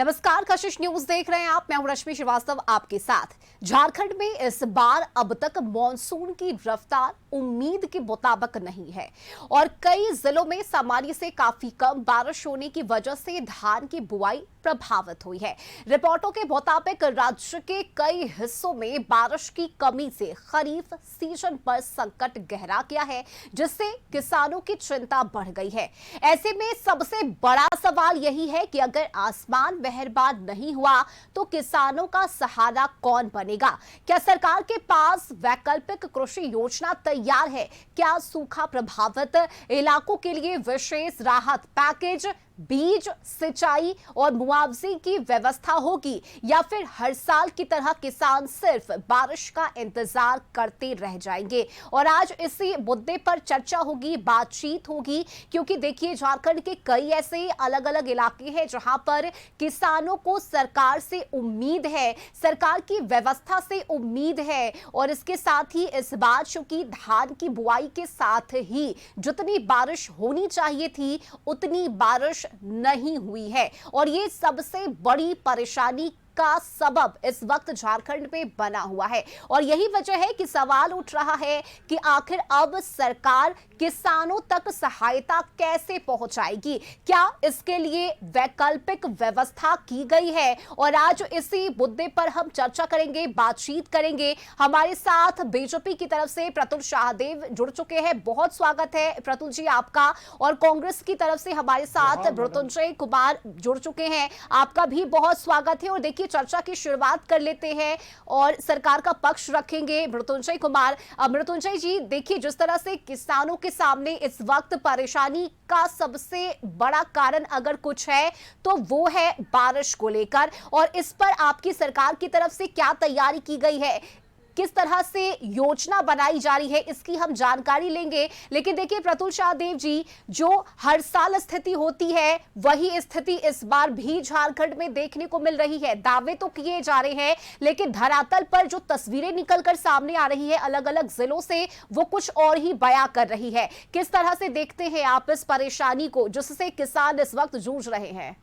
नमस्कार, कशिश न्यूज देख रहे हैं आप। मैं हूं रश्मि श्रीवास्तव आपके साथ। झारखंड में इस बार अब तक मॉनसून की रफ्तार उम्मीद के मुताबिक नहीं है और कई जिलों में सामान्य से काफी कम बारिश होने की वजह से धान की बुआई प्रभावित हुई है। रिपोर्टों के मुताबिक राज्य के कई हिस्सों में बारिश की कमी से खरीफ सीजन पर संकट गहरा गया है, जिससे किसानों की चिंता बढ़ गई है। ऐसे में सबसे बड़ा सवाल यही है कि अगर आसमान मेहरबान नहीं हुआ तो किसानों का सहारा कौन बनेगा? क्या सरकार के पास वैकल्पिक कृषि योजना तैयार है? क्या सूखा प्रभावित इलाकों के लिए विशेष राहत पैकेज, बीज, सिंचाई और मुआवजे की व्यवस्था होगी, या फिर हर साल की तरह किसान सिर्फ बारिश का इंतजार करते रह जाएंगे? और आज इसी मुद्दे पर चर्चा होगी, बातचीत होगी, क्योंकि देखिए झारखंड के कई ऐसे अलग अलग इलाके हैं जहां पर किसानों को सरकार से उम्मीद है, सरकार की व्यवस्था से उम्मीद है। और इसके साथ ही इस बार चूंकि धान की बुआई के साथ ही जितनी बारिश होनी चाहिए थी उतनी बारिश नहीं हुई है और ये सबसे बड़ी परेशानी का सबब इस वक्त झारखंड में बना हुआ है। और यही वजह है कि सवाल उठ रहा है कि आखिर अब सरकार किसानों तक सहायता कैसे पहुंचाएगी? क्या इसके लिए वैकल्पिक व्यवस्था की गई है? और आज इसी मुद्दे पर हम चर्चा करेंगे, बातचीत करेंगे। हमारे साथ बीजेपी की तरफ से प्रतुल शाहदेव जुड़ चुके हैं, बहुत स्वागत है प्रतुल जी आपका। और कांग्रेस की तरफ से हमारे साथ मृत्युंजय कुमार जुड़ चुके हैं, आपका भी बहुत स्वागत है। और देखिए चर्चा की शुरुआत कर लेते हैं और सरकार का पक्ष रखेंगे मृत्युंजय कुमार। मृत्युंजय जी, देखिए जिस तरह से किसानों के सामने इस वक्त परेशानी का सबसे बड़ा कारण अगर कुछ है तो वो है बारिश को लेकर, और इस पर आपकी सरकार की तरफ से क्या तैयारी की गई है, किस तरह से योजना बनाई जा रही है, इसकी हम जानकारी लेंगे। लेकिन देखिए प्रतुल शाहदेव जी, जो हर साल स्थिति होती है वही स्थिति इस बार भी झारखंड में देखने को मिल रही है। दावे तो किए जा रहे हैं लेकिन धरातल पर जो तस्वीरें निकलकर सामने आ रही है अलग अलग जिलों से, वो कुछ और ही बयां कर रही है। किस तरह से देखते हैं आप इस परेशानी को जिससे किसान इस वक्त जूझ रहे हैं?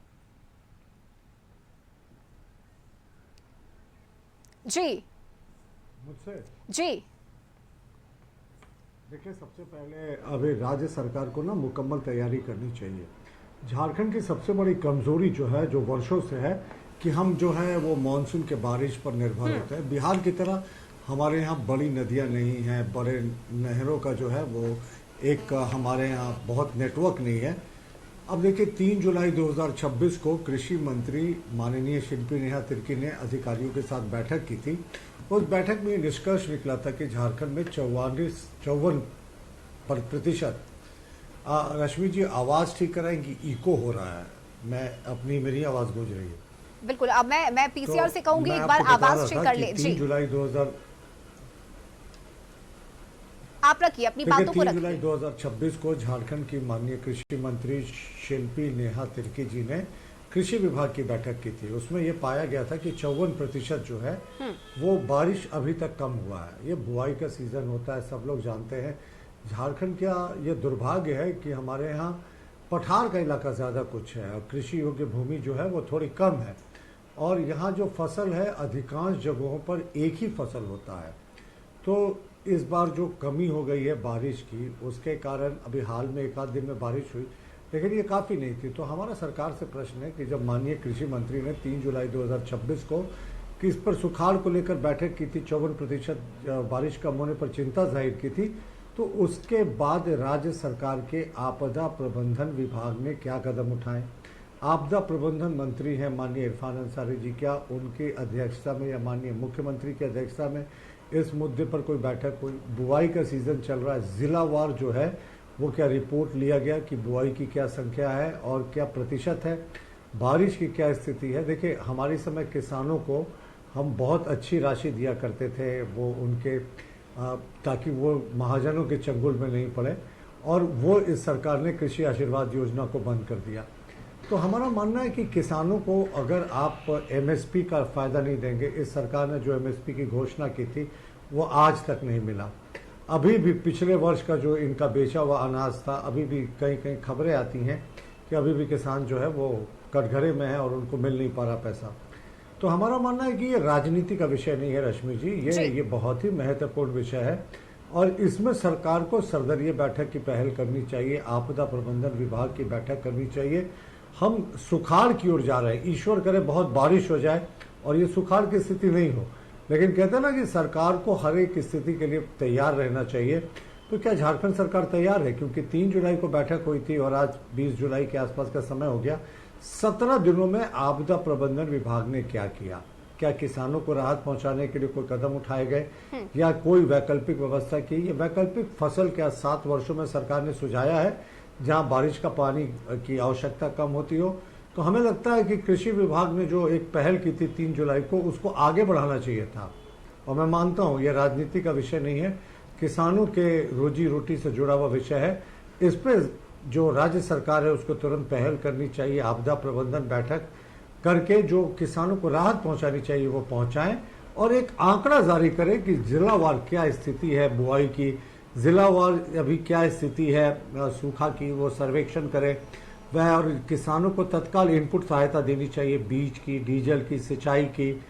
जी मुझसे जी देखिए, सबसे पहले अभी राज्य सरकार को ना मुकम्मल तैयारी करनी चाहिए। झारखंड की सबसे बड़ी कमजोरी जो है, जो वर्षों से है, कि हम जो है वो मानसून के बारिश पर निर्भर होते हैं। बिहार की तरह हमारे यहाँ बड़ी नदियाँ नहीं हैं, बड़े नहरों का जो है वो एक हमारे यहाँ बहुत नेटवर्क नहीं है। अब देखिए 3 जुलाई 2026 को कृषि मंत्री माननीय शिल्पी नेहा तिर्की ने अधिकारियों के साथ बैठक की थी। उस बैठक में निष्कर्ष निकला था कि झारखंड में 54% रश्मि जी आवाज ठीक कराएंगी, इको हो रहा है, मेरी आवाज गूंज रही है। बिल्कुल, अब मैं पीसीआर से कहूंगी एक बार आवाज चेक कर ले। 3 जुलाई 2000 आप रखिए अपनी बातों को 3 जुलाई 2026 को झारखंड की माननीय कृषि मंत्री शिल्पी नेहा तिर्की जी ने कृषि विभाग की बैठक की थी। उसमें यह पाया गया था कि 54% जो है वो बारिश अभी तक कम हुआ है। ये बुआई का सीजन होता है, सब लोग जानते हैं। झारखंड का ये दुर्भाग्य है कि हमारे यहाँ पठार का इलाका ज़्यादा कुछ है और कृषि योग्य भूमि जो है वो थोड़ी कम है। और यहाँ जो फसल है अधिकांश जगहों पर एक ही फसल होता है। तो इस बार जो कमी हो गई है बारिश की, उसके कारण अभी हाल में एक आध दिन में बारिश हुई, लेकिन ये काफ़ी नहीं थी। तो हमारा सरकार से प्रश्न है कि जब माननीय कृषि मंत्री ने 3 जुलाई 2026 को कि इस पर सुखाड़ को लेकर बैठक की थी, 54% बारिश कम होने पर चिंता जाहिर की थी, तो उसके बाद राज्य सरकार के आपदा प्रबंधन विभाग ने क्या कदम उठाए? आपदा प्रबंधन मंत्री हैं माननीय इरफान अंसारी जी, क्या उनकी अध्यक्षता में या माननीय मुख्यमंत्री की अध्यक्षता में इस मुद्दे पर कोई बैठक हुई? बुआई का सीजन चल रहा है, जिलावार जो है वो क्या रिपोर्ट लिया गया कि बुआई की क्या संख्या है और क्या प्रतिशत है, बारिश की क्या स्थिति है? देखिए हमारे समय किसानों को हम बहुत अच्छी राशि दिया करते थे, वो उनके ताकि वो महाजनों के चंगुल में नहीं पड़े, और वो इस सरकार ने कृषि आशीर्वाद योजना को बंद कर दिया। तो हमारा मानना है कि किसानों को अगर आप एमएसपी का फ़ायदा नहीं देंगे, इस सरकार ने जो एमएसपी की घोषणा की थी वो आज तक नहीं मिला। अभी भी पिछले वर्ष का जो इनका बेचा हुआ अनाज था, अभी भी कहीं कहीं खबरें आती हैं कि अभी भी किसान जो है वो कटघरे में हैं और उनको मिल नहीं पा रहा पैसा। तो हमारा मानना है कि ये राजनीति का विषय नहीं है रश्मि जी, ये बहुत ही महत्वपूर्ण विषय है और इसमें सरकार को सर्वदलीय बैठक की पहल करनी चाहिए, आपदा प्रबंधन विभाग की बैठक करनी चाहिए। हम सुखाड़ की ओर जा रहे हैं, ईश्वर करे बहुत बारिश हो जाए और ये सुखाड़ की स्थिति नहीं हो, लेकिन कहते हैं ना कि सरकार को हर एक स्थिति के लिए तैयार रहना चाहिए। तो क्या झारखंड सरकार तैयार है? क्योंकि 3 जुलाई को बैठक हुई थी और आज 20 जुलाई के आसपास का समय हो गया। 17 दिनों में आपदा प्रबंधन विभाग ने क्या किया? क्या किसानों को राहत पहुंचाने के लिए कोई कदम उठाए गए या कोई वैकल्पिक व्यवस्था की? ये वैकल्पिक फसल क्या 7 वर्षों में सरकार ने सुझाया है जहां बारिश का पानी की आवश्यकता कम होती हो? तो हमें लगता है कि कृषि विभाग ने जो एक पहल की थी 3 जुलाई को, उसको आगे बढ़ाना चाहिए था। और मैं मानता हूं ये राजनीति का विषय नहीं है, किसानों के रोजी रोटी से जुड़ा हुआ विषय है। इस पर जो राज्य सरकार है उसको तुरंत पहल करनी चाहिए, आपदा प्रबंधन बैठक करके जो किसानों को राहत पहुंचानी चाहिए वो पहुंचाएं और एक आंकड़ा जारी करें कि जिलावार क्या स्थिति है बुआई की, जिलावार अभी क्या स्थिति है सूखा की, वो सर्वेक्षण करें वह, और किसानों को तत्काल इनपुट सहायता देनी चाहिए, बीज की, डीजल की, सिंचाई की,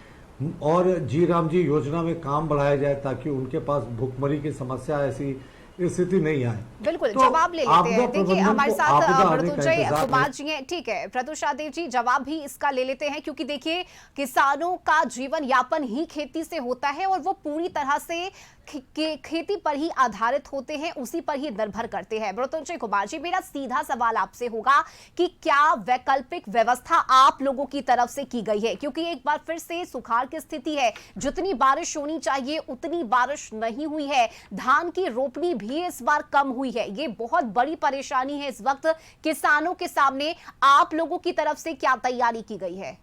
और जी राम जी योजना में काम बढ़ाया जाए ताकि उनके पास भुखमरी की समस्या ऐसी स्थिति नहीं आए। बिल्कुल तो जवाब ले लेते हैं। देखिए हमारे साथ मृत्युंजय कुमार जी हैं, ठीक है प्रत्युषा देव जी जवाब भी इसका ले लेते हैं, क्योंकि देखिए किसानों का जीवन यापन ही खेती से होता है और वो पूरी तरह से खेती पर ही आधारित होते हैं, उसी पर ही निर्भर करते हैं। मृत्युंजय कुमार जी मेरा सीधा सवाल आपसे होगा कि क्या वैकल्पिक व्यवस्था आप लोगों की तरफ से की गई है? क्योंकि एक बार फिर से सुखाड़ की स्थिति है, जितनी बारिश होनी चाहिए उतनी बारिश नहीं हुई है, धान की रोपनी भी इस बार कम हुई है, ये बहुत बड़ी परेशानी है इस वक्त किसानों के सामने। आप लोगों की तरफ से क्या तैयारी की गई है?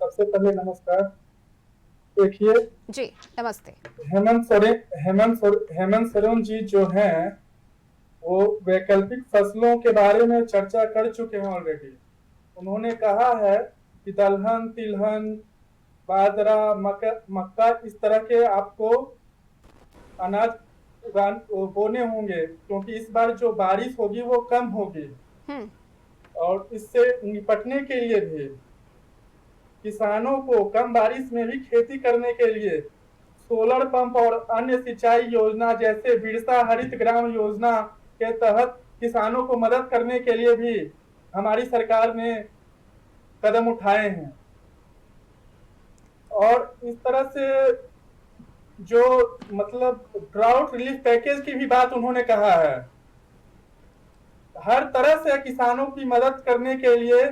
सबसे पहले नमस्कार। देखिए जी नमस्ते। हेमंत सोरेन जी जो हैं वो वैकल्पिक फसलों के बारे में चर्चा कर चुके हैं ऑलरेडी। उन्होंने कहा है कि दलहन, तिलहन, बाजरा, मक्का इस तरह के आपको अनाज बोने होंगे, क्योंकि इस बार जो बारिश होगी वो कम होगी और इससे निपटने के लिए भी किसानों को कम बारिश में भी खेती करने के लिए सोलर पंप और अन्य सिंचाई योजना जैसे बिरसा हरित ग्राम योजना के तहत किसानों को मदद करने के लिए भी हमारी सरकार ने कदम उठाए हैं। और इस तरह से जो मतलब ड्राउट रिलीफ पैकेज की भी बात उन्होंने कहा है। हर तरह से किसानों की मदद करने के लिए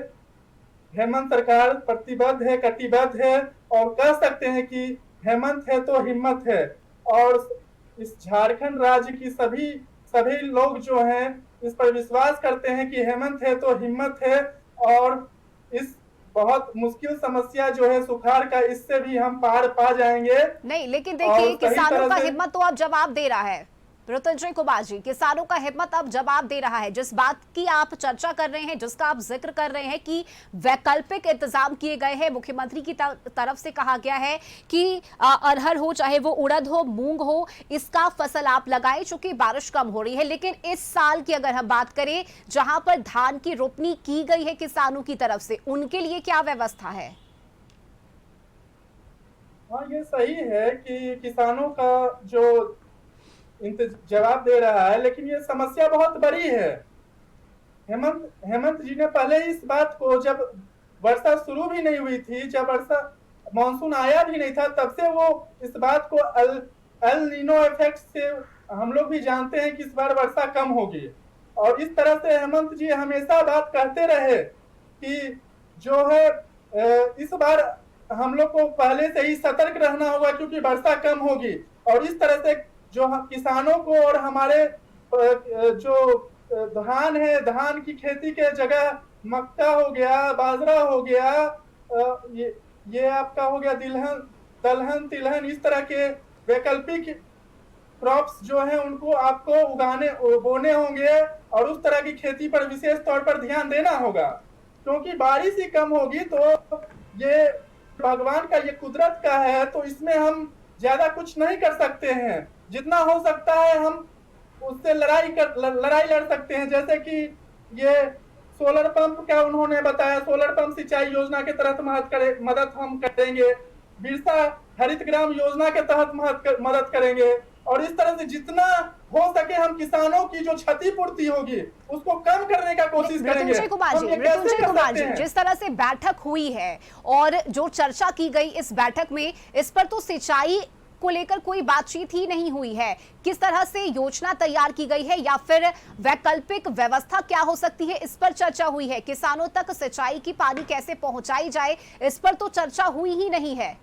हेमंत सरकार प्रतिबद्ध है, कटिबद्ध है और कह सकते हैं कि हेमंत है तो हिम्मत है। और इस झारखंड राज्य की सभी लोग जो हैं इस पर विश्वास करते हैं कि हेमंत है तो हिम्मत है और इस बहुत मुश्किल समस्या जो है सुखाड़ का, इससे भी हम पार पा जाएंगे। नहीं लेकिन देखिए किसानों का हिम्मत तो अब जवाब दे रहा है। मृत्युंजय कुमार जी किसानों का हिम्मत अब जवाब दे रहा है। जिस बात की आप चर्चा कर रहे हैं, जिसका आप जिक्र कर रहे हैं कि वैकल्पिक इंतजाम किए गए हैं, मुख्यमंत्री की तरफ से कहा गया है कि अरहर हो चाहे वो उड़द हो, मूंग हो, इसका फसल आप लगाएं चूंकि बारिश कम हो रही है। लेकिन इस साल की अगर हम बात करें जहां पर धान की रोपनी की गई है किसानों की तरफ से, उनके लिए क्या व्यवस्था है? हाँ ये सही है कि किसानों का जो जवाब दे रहा है, लेकिन ये समस्या बहुत बड़ी है। हेमंत जी ने पहले इस बात को, जब वर्षा शुरू भी नहीं हुई थी, जब वर्षा मानसून आया भी नहीं था, तब से वो इस बात को एल नीनो इफेक्ट से हम लोग भी जानते हैं कि इस बार वर्षा कम होगी। और इस तरह से हेमंत जी हमेशा बात कहते रहे कि जो है इस बार हम लोग को पहले से ही सतर्क रहना होगा क्योंकि वर्षा कम होगी। और इस तरह से जो किसानों को और हमारे जो धान है, धान की खेती के जगह मक्का हो गया, बाजरा हो गया, ये आपका हो गया दलहन, तिलहन, इस तरह के वैकल्पिक क्रॉप्स जो है उनको आपको बोने होंगे और उस तरह की खेती पर विशेष तौर पर ध्यान देना होगा। क्योंकि बारिश ही कम होगी तो ये भगवान का, ये कुदरत का है, तो इसमें हम ज्यादा कुछ नहीं कर सकते हैं। जितना हो सकता है हम उससे लड़ाई लड़ सकते हैं। जैसे कि ये सोलर पंप का उन्होंने बताया, सोलर पंप सिंचाई योजना के तहत मदद हम करेंगे, बिरसा हरित ग्राम योजना के तहत मदद करेंगे, और इस तरह से जितना हो सके हम किसानों की जो क्षतिपूर्ति होगी उसको कम करने का कोशिश करेंगे। मृत्युंजय कुमार हम जी, ये कैसे मृत्युंजय कर कुमार सकते जी, हैं? जिस तरह से बैठक हुई है और जो चर्चा की गई इस बैठक में, इस पर तो सिंचाई को लेकर कोई बातचीत ही नहीं हुई है। किस तरह से योजना तैयार की गई है या फिर वैकल्पिक व्यवस्था क्या हो सकती है, इस पर चर्चा हुई है। किसानों तक सिंचाई की पानी कैसे पहुंचाई जाए, इस पर तो चर्चा हुई ही नहीं है।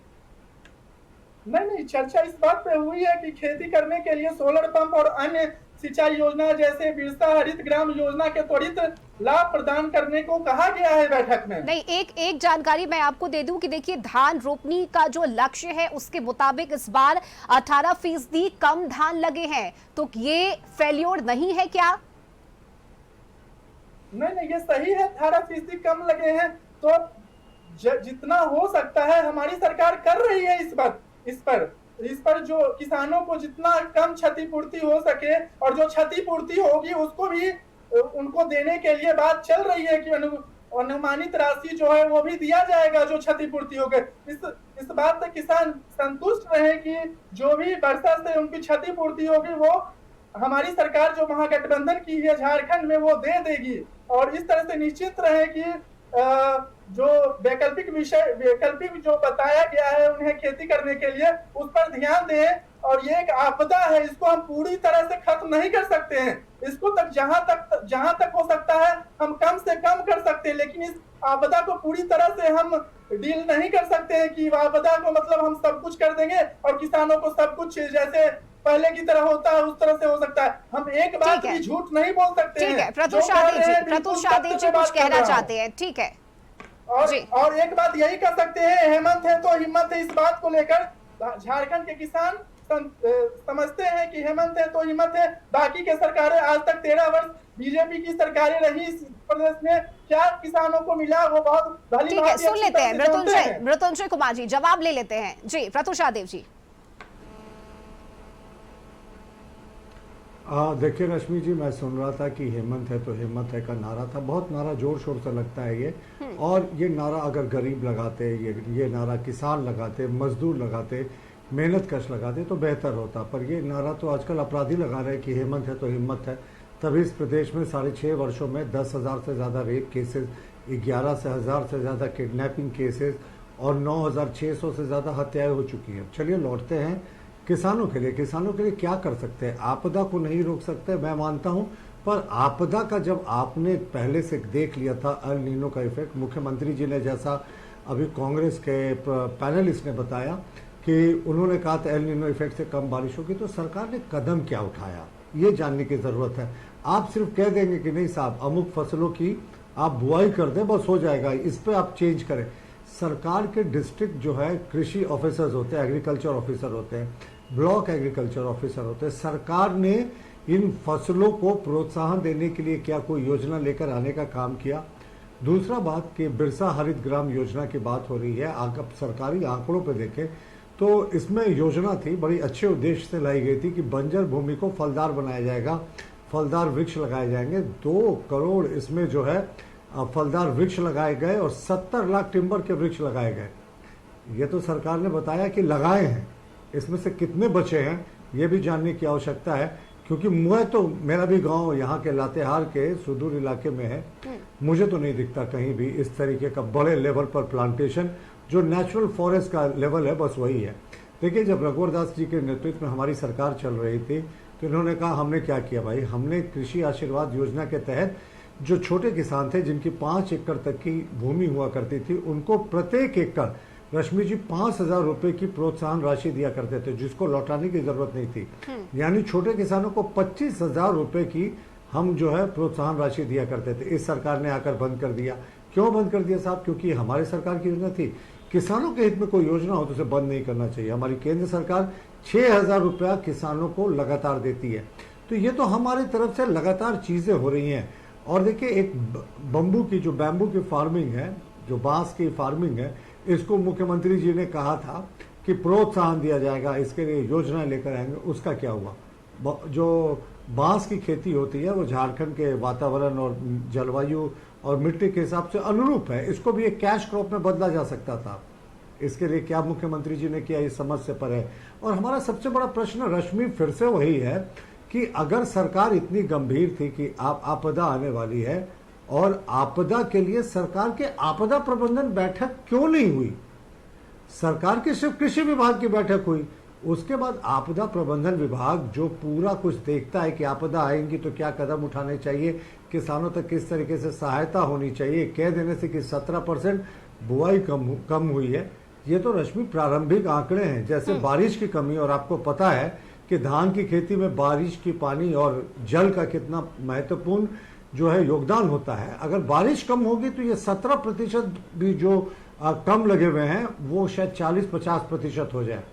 नहीं, चर्चा इस बात पे हुई है कि खेती करने के लिए सोलर पंप और अन्य सिंचाई योजना जैसे बिरसा हरित ग्राम योजना के त्वरित लाभ प्रदान करने को कहा गया है बैठक में। नहीं, एक जानकारी मैं आपको दे दूं कि देखिए, धान रोपनी का जो लक्ष्य है उसके मुताबिक इस बार 18% कम धान लगे हैं, तो ये फेल्योर नहीं है क्या? नहीं, ये सही है, 18% कम लगे हैं, तो जितना हो सकता है हमारी सरकार कर रही है इस पर जो किसानों को जितना कम क्षतिपूर्ति हो सके, और जो क्षतिपूर्ति होगी उसको भी उनको देने के लिए बात चल रही है कि अनुमानित राशि जो है वो भी दिया जाएगा जो क्षतिपूर्ति हो गए। इस बात से किसान संतुष्ट रहे कि जो भी वर्षा से उनकी क्षतिपूर्ति होगी वो हमारी सरकार जो महागठबंधन की है झारखंड में वो दे देगी, और इस तरह से निश्चित रहे कि जो वैकल्पिक जो बताया गया है उन्हें खेती करने के लिए उस पर ध्यान दें। और ये एक आपदा है, इसको हम पूरी तरह से खत्म नहीं कर सकते हैं, इसको जहां तक हो सकता है हम कम से कम कर सकते हैं, लेकिन इस आपदा को पूरी तरह से हम डील नहीं कर सकते हैं कि आपदा को मतलब हम सब कुछ कर देंगे और किसानों को सब कुछ जैसे पहले की तरह होता है उस तरह से हो सकता है। हम एक बात भी झूठ नहीं बोल सकते हैं। ठीक है, प्रतुषादेव जी कुछ कहना चाहते हैं, ठीक है। और एक बात यही कर सकते हैं, हेमंत है तो हिम्मत है, इस बात को लेकर झारखंड के किसान समझते हैं कि हेमंत है तो हिम्मत है। बाकी के सरकारें आज तक 13 वर्ष बीजेपी की सरकारें रही इस प्रदेश में, क्या किसानों को मिला वो बहुत भली ठीक है, सुन लेते हैं मृत्युंजय कुमार जी, जवाब ले लेते हैं जी। प्रतुषादेव जी, देखिए रश्मि जी, मैं सुन रहा था कि हेमंत है तो हिम्मत है का नारा था, बहुत नारा जोर शोर से लगता है ये। और ये नारा अगर गरीब लगाते, ये नारा किसान लगाते, मजदूर लगाते, मेहनत कश लगाते तो बेहतर होता, पर ये नारा तो आजकल अपराधी लगा रहे हैं कि हेमंत है तो हिम्मत है। तभी इस प्रदेश में 6.5 वर्षों में 10,000 से ज़्यादा रेप केसेस, 11,000 से ज़्यादा किडनैपिंग केसेस और 9,600 से ज़्यादा हत्याएं हो चुकी हैं। चलिए लौटते हैं किसानों के लिए क्या कर सकते हैं? आपदा को नहीं रोक सकते, मैं मानता हूं, पर आपदा का जब आपने पहले से देख लिया था अल नीनो का इफेक्ट, मुख्यमंत्री जी ने जैसा अभी कांग्रेस के पैनलिस्ट ने बताया कि उन्होंने कहा था एल नीनो इफेक्ट से कम बारिश होगी, तो सरकार ने कदम क्या उठाया ये जानने की जरूरत है। आप सिर्फ कह देंगे कि नहीं साहब अमुक फसलों की आप बुआई कर दें बस हो जाएगा, इस पे आप चेंज करें। सरकार के डिस्ट्रिक्ट जो है कृषि ऑफिसर्स होते हैं, एग्रीकल्चर ऑफिसर होते हैं, ब्लॉक एग्रीकल्चर ऑफिसर होते हैं। सरकार ने इन फसलों को प्रोत्साहन देने के लिए क्या कोई योजना लेकर आने का काम किया? दूसरा बात कि बिरसा हरित ग्राम योजना की बात हो रही है, अगर सरकारी आंकड़ों पर देखें तो इसमें योजना थी, बड़ी अच्छे उद्देश्य से लाई गई थी कि बंजर भूमि को फलदार बनाया जाएगा, फलदार वृक्ष लगाए जाएंगे। 2 करोड़ इसमें जो है फलदार वृक्ष लगाए गए और 70 लाख टिम्बर के वृक्ष लगाए गए। ये तो सरकार ने बताया कि लगाए हैं, इसमें से कितने बचे हैं ये भी जानने की आवश्यकता है, क्योंकि मेरा भी गांव यहाँ के लातेहार के सुदूर इलाके में है, मुझे तो नहीं दिखता कहीं भी इस तरीके का बड़े लेवल पर प्लांटेशन। जो नेचुरल फॉरेस्ट का लेवल है बस वही है। देखिए जब रघुवर दास जी के नेतृत्व में हमारी सरकार चल रही थी तो इन्होंने कहा हमने क्या किया भाई, हमने कृषि आशीर्वाद योजना के तहत जो छोटे किसान थे जिनकी 5 एकड़ तक की भूमि हुआ करती थी उनको प्रत्येक एकड़ रश्मि जी 5,000 रुपए की प्रोत्साहन राशि दिया करते थे, जिसको लौटाने की जरूरत नहीं थी। यानी छोटे किसानों को 25,000 रुपए की हम जो है प्रोत्साहन राशि दिया करते थे। इस सरकार ने आकर बंद कर दिया। क्यों बंद कर दिया साहब? क्योंकि हमारे सरकार की योजना थी। किसानों के हित में कोई योजना हो तो उसे बंद नहीं करना चाहिए। हमारी केंद्र सरकार 6,000 रुपया किसानों को लगातार देती है, तो ये तो हमारी तरफ से लगातार चीजें हो रही हैं। और देखिए एक बम्बू की फार्मिंग है, जो बांस की फार्मिंग है, इसको मुख्यमंत्री जी ने कहा था कि प्रोत्साहन दिया जाएगा, इसके लिए योजना लेकर आएंगे। उसका क्या हुआ? जो बांस की खेती होती है वो झारखंड के वातावरण और जलवायु और मिट्टी के हिसाब से अनुरूप है। इसको भी एक कैश क्रॉप में बदला जा सकता था। इसके लिए क्या मुख्यमंत्री जी ने किया, ये समझ से पर है। और हमारा सबसे बड़ा प्रश्न रश्मि फिर से वही है कि अगर सरकार इतनी गंभीर थी कि आपदा आने वाली है और आपदा के लिए सरकार के आपदा प्रबंधन बैठक क्यों नहीं हुई? सरकार की सिर्फ कृषि विभाग की बैठक हुई। उसके बाद आपदा प्रबंधन विभाग जो पूरा कुछ देखता है कि आपदा आएंगी तो क्या कदम उठाने चाहिए, किसानों तक किस तरीके से सहायता होनी चाहिए, कह देने से कि 17% बुआई कम हुई है, ये तो रश्मि प्रारंभिक आंकड़े हैं। जैसे बारिश की कमी, और आपको पता है कि धान की खेती में बारिश की पानी और जल का कितना महत्वपूर्ण जो है योगदान होता है। अगर बारिश कम होगी तो ये 17% भी जो कम लगे हुए हैं वो शायद 40-50% हो जाए।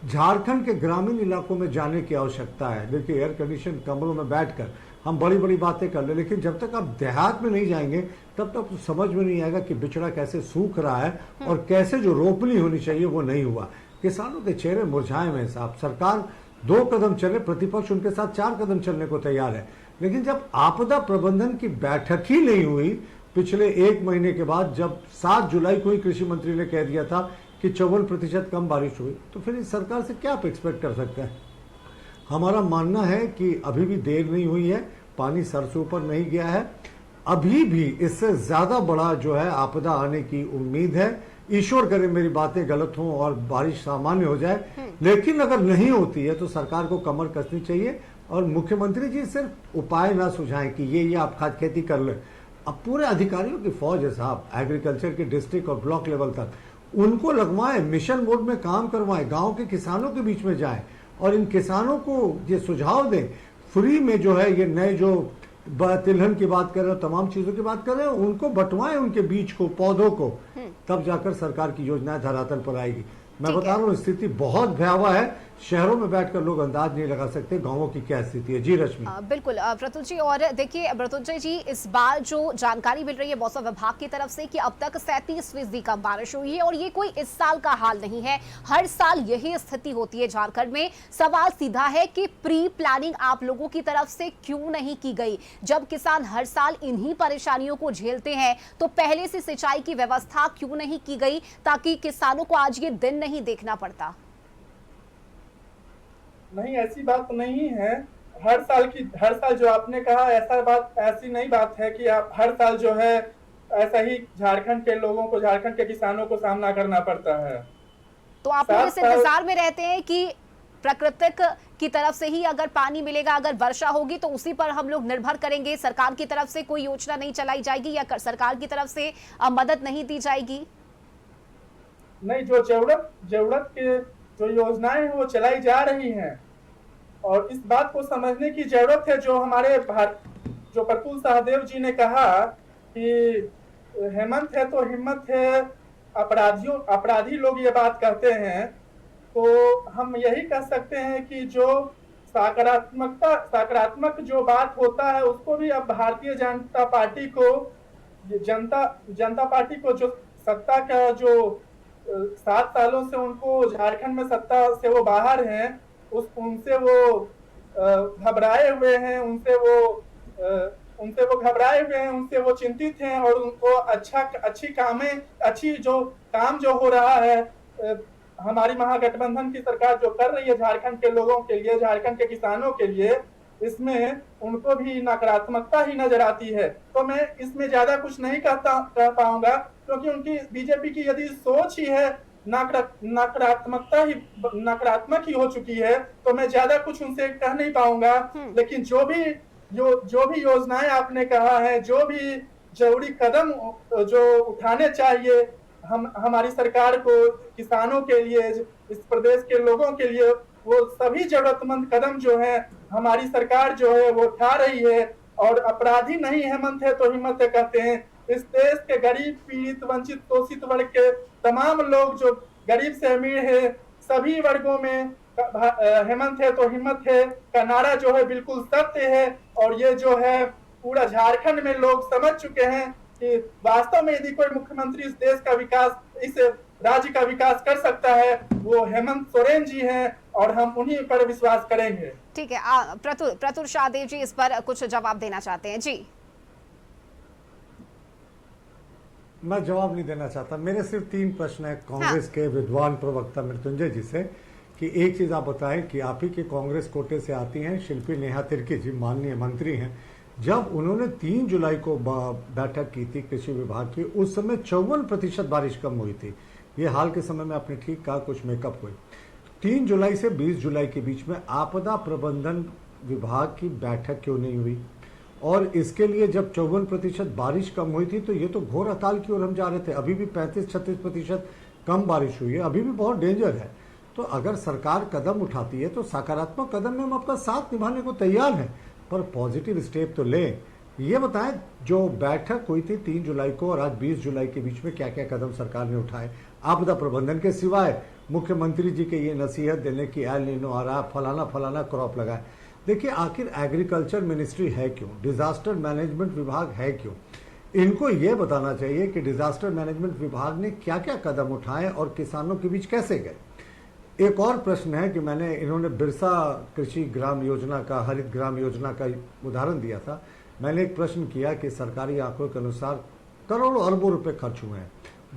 झारखंड के ग्रामीण इलाकों में जाने की आवश्यकता है। देखिए, एयर कंडीशन कमरों में बैठकर हम बड़ी बड़ी बातें कर ले, लेकिन जब तक आप देहात में नहीं जाएंगे तब तक तो समझ में नहीं आएगा कि बिचड़ा कैसे सूख रहा है और कैसे जो रोपनी होनी चाहिए वो नहीं हुआ। किसानों के चेहरे मुरझाए हुए साहब। सरकार 2 कदम चले, प्रतिपक्ष उनके साथ 4 कदम चलने को तैयार है, लेकिन जब आपदा प्रबंधन की बैठक ही नहीं हुई पिछले 1 महीने के बाद, जब 7 जुलाई को ही कृषि मंत्री ने कह दिया था कि 54% कम बारिश हुई, तो फिर इस सरकार से क्या आप एक्सपेक्ट कर सकते हैं? हमारा मानना है कि अभी भी देर नहीं हुई है, पानी सर से ऊपर नहीं गया है, अभी भी इससे ज्यादा बड़ा जो है आपदा आने की उम्मीद है। ईश्वर करे मेरी बातें गलत हों और बारिश सामान्य हो जाए, लेकिन अगर नहीं होती है तो सरकार को कमर कसनी चाहिए और मुख्यमंत्री जी सिर्फ उपाय ना सुझाएं कि ये आप खाद खेती कर ले। अब पूरे अधिकारियों की फौज है साहब, एग्रीकल्चर के डिस्ट्रिक्ट और ब्लॉक लेवल तक, उनको लगवाएं, मिशन मोड में काम करवाएं, गांव के किसानों के बीच में जाएं और इन किसानों को ये सुझाव दें फ्री में जो है ये नए जो तिलहन की बात कर रहे हो, तमाम चीजों की बात कर रहे हो, उनको बंटवाएं, उनके बीज को, पौधों को, तब जाकर सरकार की योजनाएं धरातल पर आएगी। मैं बता रहा हूँ स्थिति बहुत भयावह है। शहरों में बैठकर लोग अंदाज नहीं लगा सकते गांवों की क्या स्थिति है। जी रश्मि। बिल्कुल प्रतुल जी, और देखिए प्रतुल जी, इस बार जो जानकारी मिल रही है मौसम विभाग की तरफ से कि अब तक 37% कम बारिश हुई है और ये कोई इस साल का हाल नहीं है, हर साल यही स्थिति होती है झारखंड में। सवाल सीधा है कि प्री प्लानिंग आप लोगों की तरफ से क्यों नहीं की गई? जब किसान हर साल इन्हीं परेशानियों को झेलते हैं तो पहले से सिंचाई की व्यवस्था क्यों नहीं की गई ताकि किसानों को आज ये दिन नहीं देखना पड़ता? नहीं, ऐसी बात नहीं है। हर साल जो आपने कहा ऐसी नहीं बात है कि आप हर साल जो है ऐसा ही झारखंड के लोगों को, झारखंड के किसानों को सामना करना पड़ता है। तो आप लोग इस इंतजार में रहते हैं कि प्राकृतिक की तरफ से ही अगर पानी मिलेगा, अगर वर्षा होगी तो उसी पर हम लोग निर्भर करेंगे, सरकार की तरफ से कोई योजना नहीं चलाई जाएगी या सरकार की तरफ से मदद नहीं दी जाएगी? नहीं, जो जरूरत के जो योजनाएं हैं वो चलाई जा रही हैं और इस बात को समझने की जरूरत है जो हमारे जो प्रफुल्ल सहदेव जी ने कहा कि हेमंत है तो हिम्मत है, अपराधी लोग ये बात कहते हैं, तो हम यही कह सकते हैं कि जो सकारात्मक जो बात होता है उसको भी अब भारतीय जनता पार्टी को जो सत्ता का जो 7 सालों से उनको झारखंड में सत्ता से वो बाहर हैं, उनसे वो घबराए हुए हैं, उनसे वो चिंतित हैं और उनको अच्छी जो काम जो हो रहा है हमारी महागठबंधन की सरकार जो कर रही है झारखंड के लोगों के लिए, झारखंड के किसानों के लिए, इसमें उनको भी नकारात्मकता ही नजर आती है। तो मैं इसमें ज्यादा कुछ नहीं कह पाऊंगा क्योंकि उनकी बीजेपी की यदि सोच ही है नकारात्मक ही हो चुकी है, तो मैं ज्यादा कुछ उनसे कह नहीं पाऊंगा। लेकिन जो भी योजनाएं आपने कहा है, जो भी जरूरी कदम जो उठाने चाहिए हमारी सरकार को किसानों के लिए, इस प्रदेश के लोगों के लिए, वो सभी जरूरतमंद कदम जो है हमारी सरकार जो है वो उठा रही है। और अपराधी नहीं हेमंत है तो हिम्मत है कहते हैं। इस देश के गरीब, पीड़ित, वंचित, शोषित वर्ग के तमाम लोग जो गरीब से अमीर है, सभी वर्गों में हेमंत है तो हिम्मत है का नारा जो है बिल्कुल सत्य है। और ये जो है पूरा झारखंड में लोग समझ चुके हैं कि वास्तव में यदि कोई मुख्यमंत्री इस देश का विकास, इस राज्य का विकास कर सकता है वो हेमंत सोरेन जी हैं। और हम उन्हीं पर विश्वास करेंगे। ठीक है, प्रतुल शाहदेव जी इस पर कुछ जवाब देना चाहते हैं जी। मैं जवाब नहीं देना चाहता। मेरे सिर्फ 3 प्रश्न है कांग्रेस के विद्वान प्रवक्ता मृत्युंजय जी से कि एक चीज आप बताएं कि आप ही के कांग्रेस कोटे से आती हैं शिल्पी नेहा तिर्की जी, माननीय मंत्री हैं। जब उन्होंने 3 जुलाई को बैठक की थी कृषि विभाग की, उस समय 54% बारिश कम हुई थी। ये हाल के समय में आपने ठीक कहा, कुछ मेकअप हुई। 3 जुलाई से 20 जुलाई के बीच में आपदा प्रबंधन विभाग की बैठक क्यों नहीं हुई? और इसके लिए जब 54% बारिश कम हुई थी तो ये तो घोर अकाल की ओर हम जा रहे थे। अभी भी 35-36% कम बारिश हुई है, अभी भी बहुत डेंजर है। तो अगर सरकार कदम उठाती है तो सकारात्मक कदम में हम अपना साथ निभाने को तैयार हैं, पर पॉजिटिव स्टेप तो लें। ये बताएं, जो बैठक हुई थी 3 जुलाई को और आज 20 जुलाई के बीच में क्या क्या कदम सरकार ने उठाए आपदा प्रबंधन के सिवाय? मुख्यमंत्री जी के ये नसीहत देने की एल नीनो आ रहा, फलाना फलाना क्रॉप लगाए। देखिए, आखिर एग्रीकल्चर मिनिस्ट्री है क्यों, डिजास्टर मैनेजमेंट विभाग है क्यों? इनको ये बताना चाहिए कि डिजास्टर मैनेजमेंट विभाग ने क्या क्या कदम उठाए और किसानों के बीच कैसे गए। एक और प्रश्न है कि इन्होंने बिरसा कृषि ग्राम योजना का, हरित ग्राम योजना का उदाहरण दिया था। मैंने एक प्रश्न किया कि सरकारी आंकड़ों के अनुसार करोड़ों अरबों रुपए खर्च हुए हैं।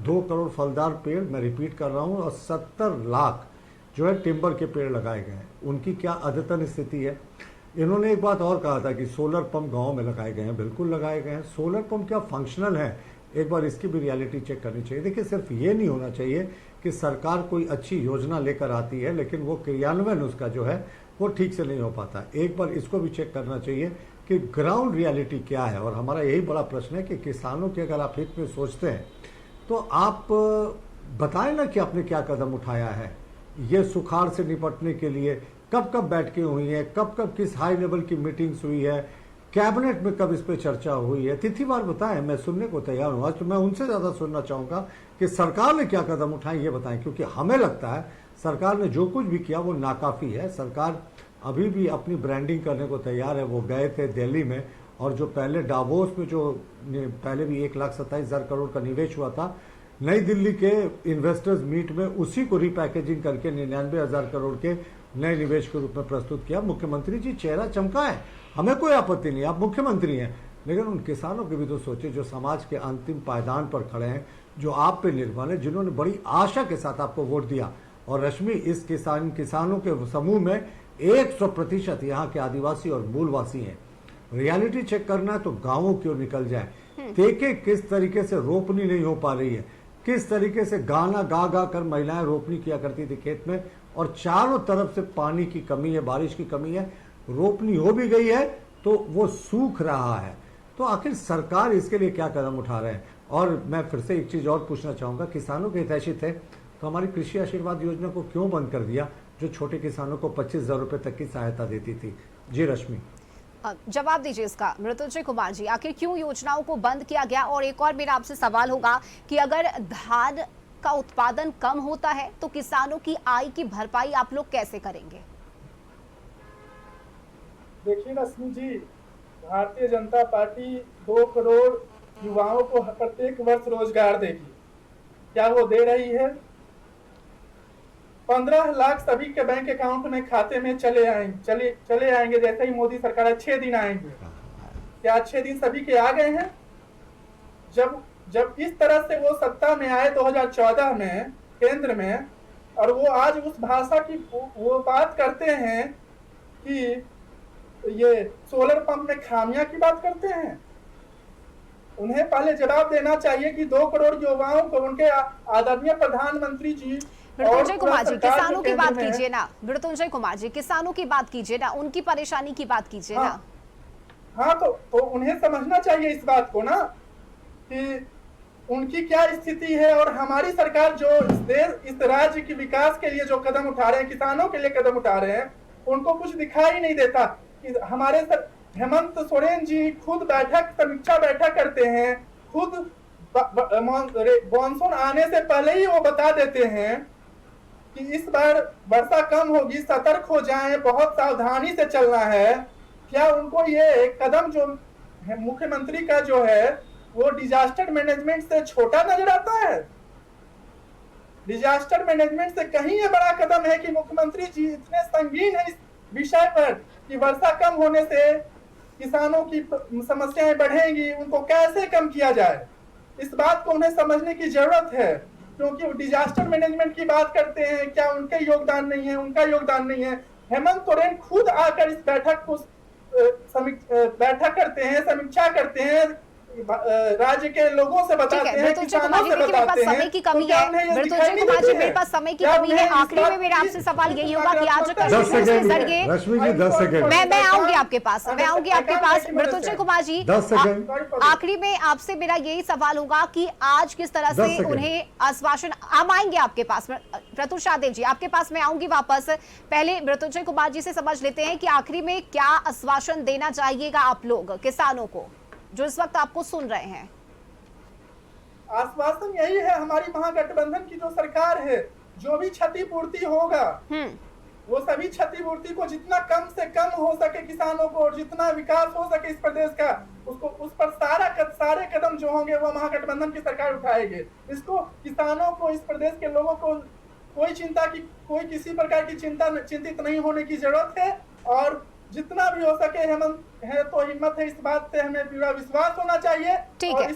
2 करोड़ फलदार पेड़, मैं रिपीट कर रहा हूं, और 70 लाख जो है टिम्बर के पेड़ लगाए गए हैं। उनकी क्या अद्यतन स्थिति है? इन्होंने एक बात और कहा था कि सोलर पंप गांव में लगाए गए हैं। बिल्कुल लगाए गए हैं। सोलर पंप क्या फंक्शनल है? एक बार इसकी भी रियलिटी चेक करनी चाहिए। देखिए, सिर्फ ये नहीं होना चाहिए कि सरकार कोई अच्छी योजना लेकर आती है लेकिन वो क्रियान्वयन उसका जो है वो ठीक से नहीं हो पाता। एक बार इसको भी चेक करना चाहिए कि ग्राउंड रियलिटी क्या है। और हमारा यही बड़ा प्रश्न है कि किसानों के अगर आप हित में सोचते हैं तो आप बताएं ना कि आपने क्या कदम उठाया है। ये सुखाड़ से निपटने के लिए कब कब बैठकें हुई हैं, कब कब किस हाई लेवल की मीटिंग्स हुई है, कैबिनेट में कब इस पे चर्चा हुई है, तिथिवार बताएं। मैं सुनने को तैयार हूं। आज तो मैं उनसे ज्यादा सुनना चाहूंगा कि सरकार ने क्या कदम उठाए, ये बताएं। क्योंकि हमें लगता है सरकार ने जो कुछ भी किया वो नाकाफी है। सरकार अभी भी अपनी ब्रांडिंग करने को तैयार है। वो गए थे दिल्ली में, और जो पहले डावोस में जो पहले भी 1,27,000 करोड़ का निवेश हुआ था, नई दिल्ली के इन्वेस्टर्स मीट में उसी को रिपैकेजिंग करके 99,000 करोड़ के नए निवेश के रूप में प्रस्तुत किया। मुख्यमंत्री जी चेहरा चमका है, हमें कोई आपत्ति नहीं, आप मुख्यमंत्री हैं, लेकिन उन किसानों के भी तो सोचिए जो समाज के अंतिम पायदान पर खड़े हैं, जो आप पे निर्भर है, जिन्होंने बड़ी आशा के साथ आपको वोट दिया। और रश्मि, इस किसानों के समूह में 100% यहाँ के आदिवासी और मूलवासी हैं। रियलिटी चेक करना है तो गांवों की ओर निकल जाए, देखे किस तरीके से रोपनी नहीं हो पा रही है, किस तरीके से गाना गा गा कर महिलाएं रोपनी किया करती थी खेत में, और चारों तरफ से पानी की कमी है, बारिश की कमी है, रोपनी हो भी गई है तो वो सूख रहा है। तो आखिर सरकार इसके लिए क्या कदम उठा रहे हैं? और मैं फिर से एक चीज और पूछना चाहूंगा, किसानों के हितैषी थे तो हमारी कृषि आशीर्वाद योजना को क्यों बंद कर दिया, जो छोटे किसानों को 25,000 रुपए तक की सहायता देती थी? जी रश्मि, जवाब दीजिए इसका मृत्युंजय कुमार जी, आखिर क्यों योजनाओं को बंद किया गया? और एक और मेरा आपसे सवाल होगा कि अगर धान का उत्पादन कम होता है तो किसानों की आय की भरपाई आप लोग कैसे करेंगे? देखिए रश्मि जी, भारतीय जनता पार्टी 2 करोड़ युवाओं को प्रत्येक वर्ष रोजगार देगी। क्या वो दे रही है? 15 लाख सभी के बैंक अकाउंट में खाते में चले आएंगे जैसे ही मोदी सरकार 6 दिन आएंगे। क्या 6 दिन सभी के आ गए हैं? जब इस तरह से वो सत्ता में आए 2014 में केंद्र में, और वो आज उस भाषा की वो बात करते हैं कि ये सोलर पंप में खामियां की बात करते हैं। उन्हें पहले जवाब देना चाहिए कि 2 करोड़ युवाओं को उनके आदरणीय प्रधानमंत्री जी मृत्युंजय कुमार जी, किसानों की बात कीजिए ना। मृत्युंजय कुमार जी, किसानों की बात कीजिए ना, उनकी परेशानी की बात कीजिए ना। हाँ, तो उन्हें समझना चाहिए इस बात को ना कि उनकी क्या स्थिति है, और हमारी सरकार जो इस राज्य के विकास के लिए जो कदम उठा रहे हैं, किसानों के लिए कदम उठा रहे हैं, उनको कुछ दिखाई नहीं देता। कि हमारे हेमंत सोरेन जी खुद समीक्षा बैठक करते हैं, खुद मानसून आने से पहले ही वो बता देते हैं कि इस बार वर्षा कम होगी, सतर्क हो जाएं, बहुत सावधानी से चलना है। क्या उनको ये कदम जो मुख्यमंत्री का जो है वो डिजास्टर मैनेजमेंट से छोटा नजर आता है? डिजास्टर मैनेजमेंट से कहीं ये बड़ा कदम है कि मुख्यमंत्री जी इतने संगीन है इस विषय पर कि वर्षा कम होने से किसानों की समस्याएं बढ़ेंगी, उनको कैसे कम किया जाए, इस बात को उन्हें समझने की जरूरत है। क्योंकि डिजास्टर मैनेजमेंट की बात करते हैं, क्या उनके योगदान नहीं है, उनका योगदान नहीं है। हेमंत सोरेन खुद आकर इस बैठक को बैठक करते हैं, समीक्षा करते हैं, राज्य के लोगों से बताते हैं, किसानों से बताते हैं। समय की कमी है मृत्युंजय कुमार जी, मेरे पास समय की कमी है। आखिरी में मेरा आपसे सवाल यही होगा कि आज रश्मि जी 10 सेकंड मैं आऊंगी आपके पास, मृत्युंजय कुमार जी 10 सेकंड आखिरी में आपसे मेरा यही सवाल होगा कि आज किस तरह से उन्हें आश्वासन, हम आएंगे आपके पास, प्रतुल शाहदेव जी आपके पास मैं आऊंगी वापस। पहले मृत्युंजय कुमार जी से समझ लेते हैं कि आखिरी में क्या आश्वासन देना चाहिएगा आप लोग किसानों को जो इस वक्त आपको सुन रहे हैं। आश्वासन यही है, हमारी महागठबंधन की जो सरकार है, जो भी क्षतिपूर्ति होगा वो सभी क्षतिपूर्ति को जितना कम से कम हो सके किसानों को, और जितना विकास हो सके इस प्रदेश का, उसको उस पर सारे कदम जो होंगे वो महागठबंधन की सरकार उठाएगी। इसको किसानों को, इस प्रदेश के लोगों को कोई किसी प्रकार की चिंतित नहीं होने की जरूरत है। और जितना भी हो सके हेमंत है तो हिम्मत है, इस बात से हमें पूरा विश्वास होना चाहिए। ठीक है,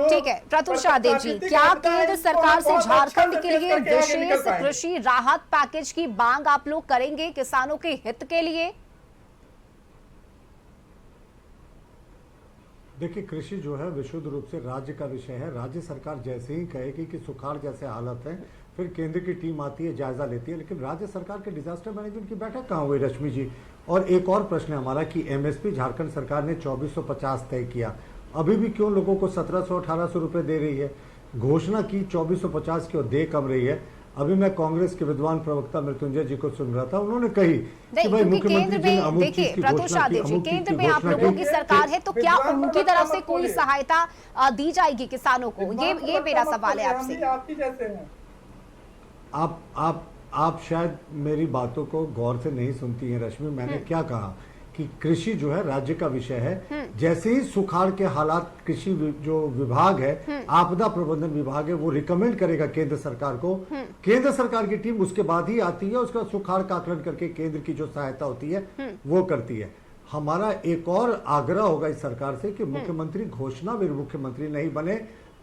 ठीक है प्रतुल शाहदेव जी, क्या केंद्र सरकार से झारखंड के लिए विशेष कृषि राहत पैकेज की मांग आप लोग करेंगे किसानों के हित के लिए? देखिए, कृषि जो है विशुद्ध रूप से राज्य का विषय है। राज्य सरकार जैसे ही कहेगी कि सुखाड़ जैसे हालत है, फिर केंद्र की टीम आती है, जायजा लेती है। लेकिन राज्य सरकार के डिजास्टर मैनेजमेंट की बैठक कहाँ हुई रश्मि जी? और एक और प्रश्न है हमारा कि एमएसपी झारखंड सरकार ने 2450 तय किया, अभी भी क्यों लोगों को 1700-1800 रुपए दे रही है? घोषणा की 2450 की और दे कम रही है। अभी मैं कांग्रेस के विद्वान प्रवक्ता मृत्युंजय जी को सुन रहा था, उन्होंने कही कि भाई मुख्यमंत्री जी ने अमुक चीज की घोषणा की, केंद्र में आप लोगों की सरकार है तो क्या उनकी तरफ से कोई सहायता दी जाएगी किसानों को? ये मेरा सवाल है आपसे। आप शायद मेरी बातों को गौर से नहीं सुनती हैं रश्मि। मैंने क्या कहा कि कृषि जो है राज्य का विषय है। जैसे ही सुखाड़ के हालात, कृषि जो विभाग है, आपदा प्रबंधन विभाग है, वो रिकमेंड करेगा केंद्र सरकार को। केंद्र सरकार की टीम उसके बाद ही आती है, उसका सुखाड़ का आकलन करके केंद्र की जो सहायता होती है वो करती है। हमारा एक और आग्रह होगा इस सरकार से कि मुख्यमंत्री घोषणा में मुख्यमंत्री नहीं बने,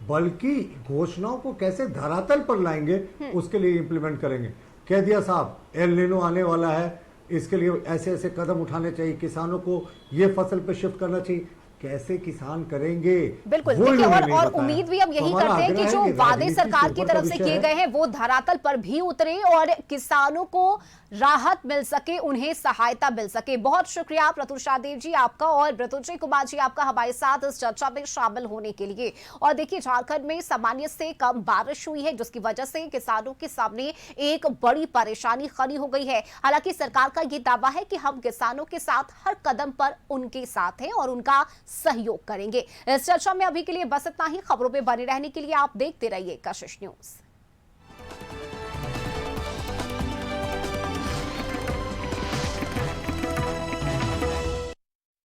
बल्कि घोषणाओं को कैसे धरातल पर लाएंगे उसके लिए इंप्लीमेंट करेंगे। कह दिया साहब एल नीनो आने वाला है, इसके लिए ऐसे ऐसे कदम उठाने चाहिए, किसानों को ये फसल पे शिफ्ट करना चाहिए। कैसे किसान करेंगे? बिल्कुल, देखिए और उम्मीद भी हम यही करते हैं कि जो वादे सरकार की तरफ से किए गए हैं वो धरातल पर भी उतरे और किसानों को राहत मिल सके, उन्हें सहायता मिल सके। बहुत शुक्रिया प्रतुल शाहदेव जी आपका और मृत्युंजय कुमार जी आपका हमारे साथ इस चर्चा में शामिल होने के लिए। और देखिए, झारखंड में सामान्य से कम बारिश हुई है जिसकी वजह से किसानों के सामने एक बड़ी परेशानी खड़ी हो गई है। हालांकि सरकार का यह दावा है कि हम किसानों के साथ हर कदम पर उनके साथ हैं और उनका सहयोग करेंगे। इस चर्चा में अभी के लिए बस इतना ही। खबरों में बने रहने के लिए आप देखते रहिए कशिश न्यूज।